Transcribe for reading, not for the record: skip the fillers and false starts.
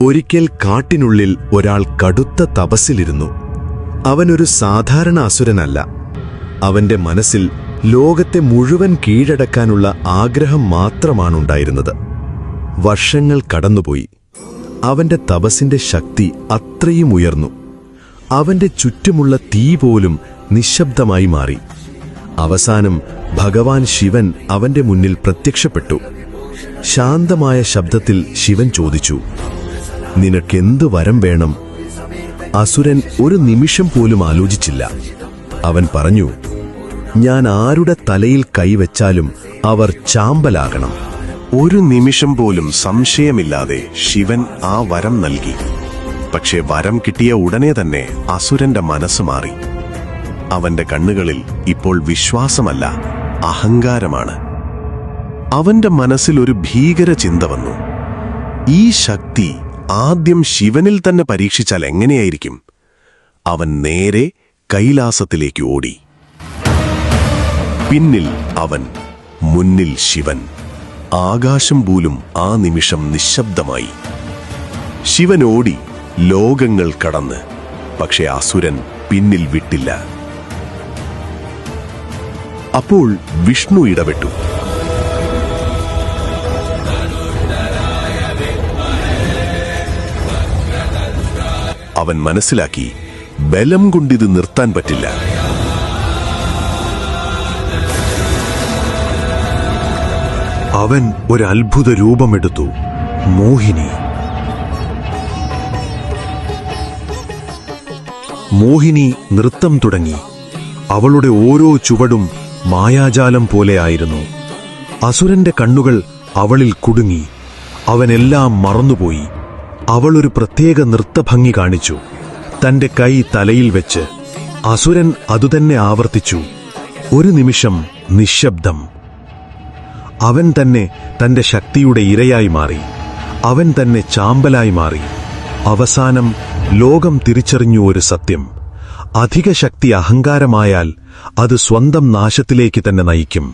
ഒരിക്കൽ കാട്ടിനുള്ളിൽ ഒരാൾ കടുത്ത തപസ്സിലിരുന്നു. അവനൊരു സാധാരണ അസുരനല്ല. അവന്റെ മനസ്സിൽ ലോകത്തെ മുഴുവൻ കീഴടക്കാനുള്ള ആഗ്രഹം മാത്രമാണുണ്ടായിരുന്നത്. വർഷങ്ങൾ കടന്നുപോയി. അവന്റെ തപസ്സിന്റെ ശക്തി അത്രയും ഉയർന്നു. അവന്റെ ചുറ്റുമുള്ള തീ പോലും നിശബ്ദമായി മാറി. അവസാനം ഭഗവാൻ ശിവൻ അവന്റെ മുന്നിൽ പ്രത്യക്ഷപ്പെട്ടു. ശാന്തമായ ശബ്ദത്തിൽ ശിവൻ ചോദിച്ചു, "നിനക്കെന്ത് വരം വേണം?" അസുരൻ ഒരു നിമിഷം പോലും ആലോചിച്ചില്ല. അവൻ പറഞ്ഞു, "ഞാൻ ആരുടെ തലയിൽ കൈവച്ചാലും അവർ ചാമ്പലാകണം." ഒരു നിമിഷം പോലും സംശയമില്ലാതെ ശിവൻ ആ വരം നൽകി. പക്ഷേ വരം കിട്ടിയ ഉടനെ തന്നെ അസുരന്റെ മനസ്സ് മാറി. അവന്റെ കണ്ണുകളിൽ ഇപ്പോൾ വിശ്വാസമല്ല, അഹങ്കാരമാണ്. അവന്റെ മനസ്സിൽ ഒരു ഭീകര ചിന്ത വന്നു. ഈ ശക്തി ആദ്യം ശിവനിൽ തന്നെ പരീക്ഷിച്ചാൽ എങ്ങനെയായിരിക്കും? അവൻ നേരെ കൈലാസത്തിലേക്ക് ഓടി. പിന്നിൽ അവൻ, മുന്നിൽ ശിവൻ. ആകാശം പോലും ആ നിമിഷം നിശബ്ദമായി. ശിവൻ ഓടി, ലോകങ്ങൾ കടന്ന്. പക്ഷെ അസുരൻ പിന്നിൽ വിട്ടില്ല. അപ്പോൾ വിഷ്ണു ഇടപെട്ടു. അവൻ മനസ്സിലാക്കി, ബലം കൊണ്ടിത് നിർത്താൻ പറ്റില്ല. അവൻ ഒരു അത്ഭുത രൂപമെടുത്തു, മോഹിനി. മോഹിനി നൃത്തം തുടങ്ങി. അവളുടെ ഓരോ ചുവടും മായാജാലം പോലെയായിരുന്നു. അസുരന്റെ കണ്ണുകൾ അവളിൽ കുടുങ്ങി. അവനെല്ലാം മറന്നുപോയി. അവളൊരു പ്രത്യേക നൃത്തഭംഗി കാണിച്ചു. തന്റെ കൈ തലയിൽ വെച്ച്. അസുരൻ അതുതന്നെ ആവർത്തിച്ചു. ഒരു നിമിഷം നിശ്ശബ്ദം. അവൻ തന്നെ തന്റെ ശക്തിയുടെ ഇരയായി മാറി. അവൻ തന്നെ ചാമ്പലായി മാറി. അവസാനം ലോകം തിരിച്ചറിഞ്ഞു ഒരു സത്യം: അധിക ശക്തി അഹങ്കാരമായാൽ അത് സ്വന്തം നാശത്തിലേക്ക് തന്നെ നയിക്കും.